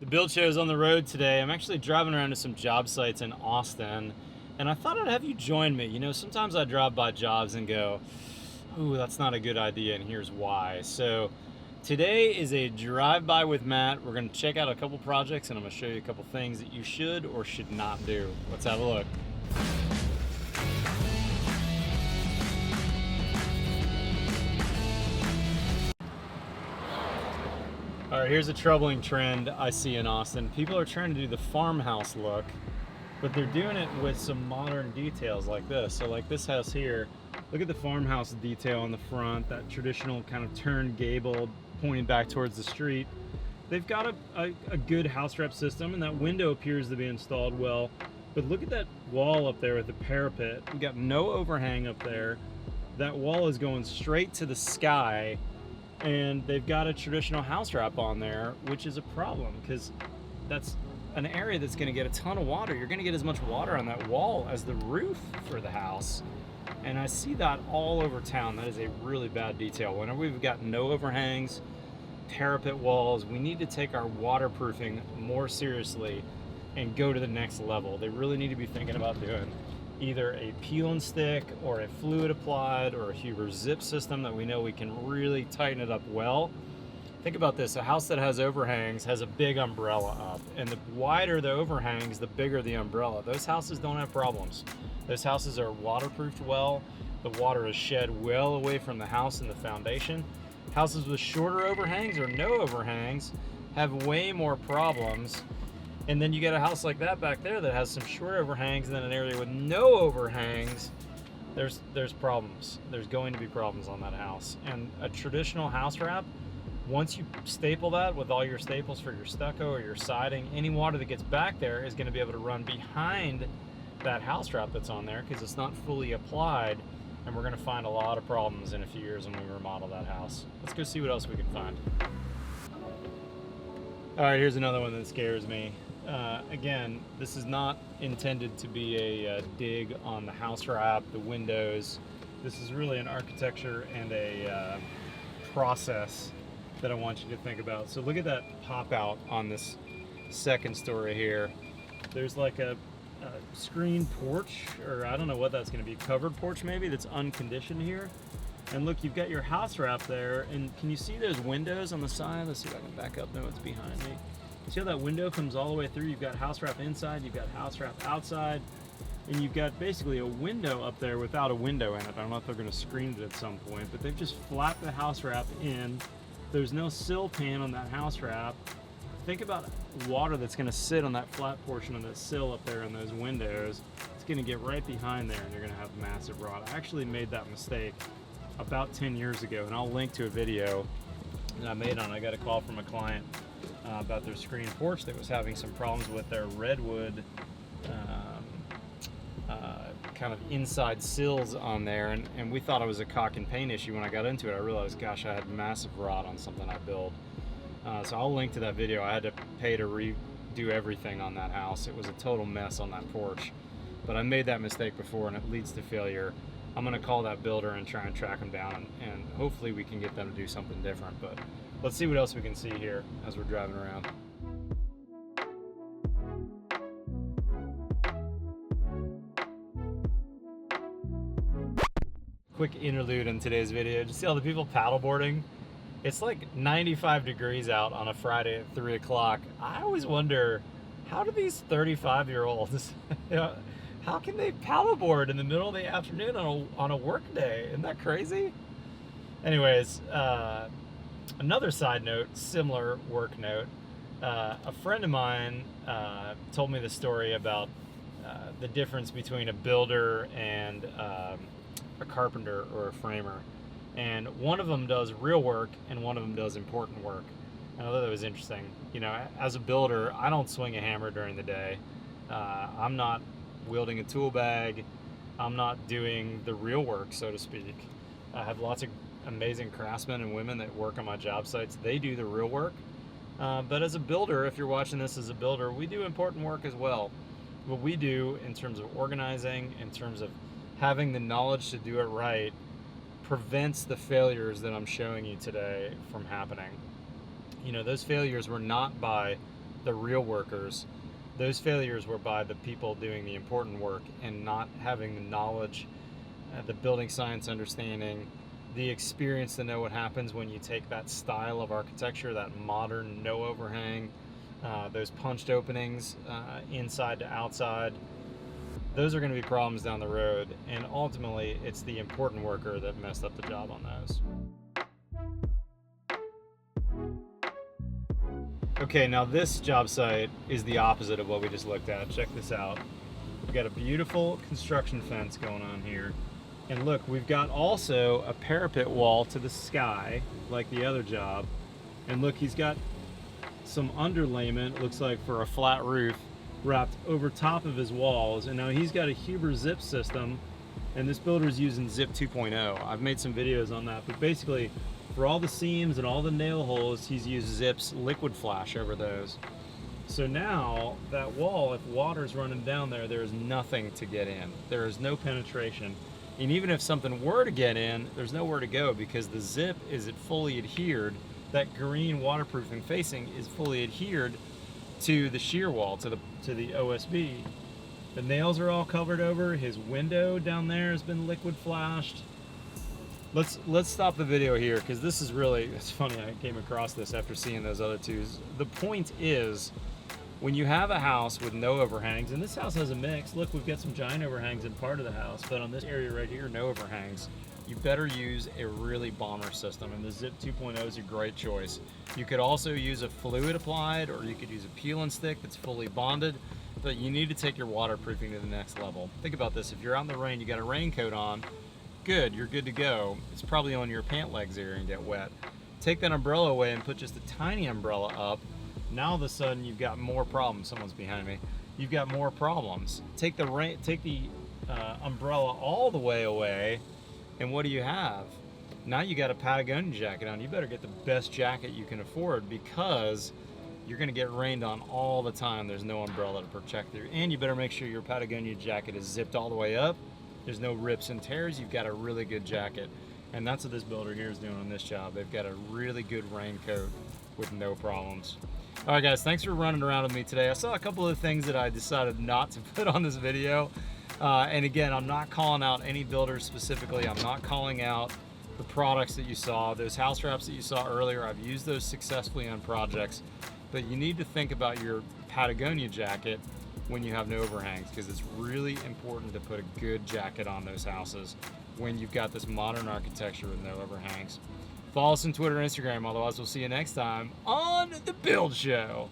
The build show is on the road today. I'm actually driving around to some job sites in Austin, and I thought I'd have you join me. You know, sometimes I drive by jobs and go, ooh, that's not a good idea, and here's why. So today is a drive-by with Matt. We're going to check out a couple projects, and I'm going to show you a couple things that you should or should not do. Let's have a look. All right, here's a troubling trend I see in Austin. People are trying to do the farmhouse look, but they're doing it with some modern details like this. So like this house here, look at the farmhouse detail on the front, that traditional kind of turned gable pointing back towards the street. They've got a good house wrap system, and that window appears to be installed well. But look at that wall up there with the parapet. We got no overhang up there. That wall is going straight to the sky, and they've got a traditional house wrap on there, which is a problem because that's an area that's going to get a ton of water. You're going to get as much water on that wall as the roof for the house. And I see that all over town. That is a really bad detail. Whenever we've got no overhangs, parapet walls, we need to take our waterproofing more seriously and go to the next level. They really need to be thinking about doing either a peel and stick or a fluid applied or a Huber zip system that we know we can really tighten it up well. Think about this, a house that has overhangs has a big umbrella up, and the wider the overhangs, the bigger the umbrella. Those houses don't have problems. Those houses are waterproofed well. The water is shed well away from the house and the foundation. Houses with shorter overhangs or no overhangs have way more problems. And then you get a house like that back there that has some short overhangs, and then an area with no overhangs. There's problems. There's going to be problems on that house. And a traditional house wrap, once you staple that with all your staples for your stucco or your siding, any water that gets back there is going to be able to run behind that house wrap that's on there because it's not fully applied, and we're going to find a lot of problems in a few years when we remodel that house. Let's go see what else we can find. All right, here's another one that scares me. Again, this is not intended to be a dig on the house wrap, the windows. This is really an architecture and a process that I want you to think about. So look at that pop out on this second story here. There's like a screen porch, or I don't know what that's going to be, covered porch maybe, that's unconditioned here. And look, you've got your house wrap there, and can you see those windows on the side? Let's see if I can back up. No, it's behind me. See how that window comes all the way through? You've got house wrap inside, you've got house wrap outside, and you've got basically a window up there without a window in it. I don't know if they're going to screen it at some point, but they've just flapped the house wrap in. There's no sill pan on that house wrap. Think about water that's going to sit on that flat portion of that sill up there in those windows. It's going to get right behind there, and you're going to have massive rot. I actually made that mistake about 10 years ago, and I'll link to a video that I made on it. I got a call from a client about their screen porch that was having some problems with their redwood kind of inside sills on there, and we thought it was a caulk and paint issue. When I got into it, I realized, gosh, I had massive rot on something I built. So I'll link to that video. I had to pay to redo everything on that house. It was a total mess on that porch, but I made that mistake before, and it leads to failure. I'm going to call that builder and try and track them down, and hopefully we can get them to do something different. But let's see what else we can see here as we're driving around. Quick interlude in today's video. Did you see all the people paddleboarding? It's like 95 degrees out on a Friday at 3 o'clock. I always wonder, how do these 35-year-olds, how can they paddleboard in the middle of the afternoon on a work day? Isn't that crazy? Anyways, another side note, similar work note. A friend of mine told me the story about the difference between a builder and a carpenter or a framer. And one of them does real work and one of them does important work. And I thought that was interesting. You know, as a builder, I don't swing a hammer during the day. I'm not wielding a tool bag. I'm not doing the real work, so to speak. I have lots of amazing craftsmen and women that work on my job sites. They do the real work. But as a builder, if you're watching this as a builder, we do important work as well. What we do in terms of organizing, in terms of having the knowledge to do it right, prevents the failures that I'm showing you today from happening. You know, those failures were not by the real workers, those failures were by the people doing the important work and not having the knowledge, the building science understanding, the experience to know what happens when you take that style of architecture, that modern no overhang, those punched openings inside to outside. Those are going to be problems down the road, and ultimately it's the important worker that messed up the job on those. Okay, now this job site is the opposite of what we just looked at. Check this out. We've got a beautiful construction fence going on here. And look, we've got also a parapet wall to the sky, like the other job. And look, he's got some underlayment, looks like for a flat roof, wrapped over top of his walls. And now he's got a Huber zip system, and this builder's using Zip 2.0. I've made some videos on that, but basically, for all the seams and all the nail holes, he's used Zip's liquid flash over those. So now, that wall, if water's running down there, there is nothing to get in. There is no penetration. And even if something were to get in, there's nowhere to go because the Zip is fully adhered. That green waterproofing facing is fully adhered to the shear wall, to the OSB. The nails are all covered over. His window down there has been liquid flashed. Let's stop the video here because this is really, it's funny, I came across this after seeing those other two. The point is, when you have a house with no overhangs, and this house has a mix, look, we've got some giant overhangs in part of the house, but on this area right here, no overhangs. You better use a really bomber system, and the Zip 2.0 is a great choice. You could also use a fluid applied, or you could use a peel and stick that's fully bonded, but you need to take your waterproofing to the next level. Think about this, if you're out in the rain, you got a raincoat on, good, you're good to go. It's probably on your pant legs area and get wet. Take that umbrella away and put just a tiny umbrella up. Now all of a sudden you've got more problems. Someone's behind me. You've got more problems. Take the umbrella all the way away, and what do you have? Now you got a Patagonia jacket on. You better get the best jacket you can afford because you're gonna get rained on all the time. There's no umbrella to protect you. And you better make sure your Patagonia jacket is zipped all the way up. There's no rips and tears. You've got a really good jacket. And that's what this builder here is doing on this job. They've got a really good raincoat with no problems. All right, guys, thanks for running around with me today. I saw a couple of things that I decided not to put on this video. And again, I'm not calling out any builders specifically. I'm not calling out the products that you saw. Those house wraps that you saw earlier, I've used those successfully on projects. But you need to think about your Patagonia jacket when you have no overhangs, because it's really important to put a good jacket on those houses when you've got this modern architecture with no overhangs. Follow us on Twitter and Instagram, otherwise we'll see you next time on The Build Show.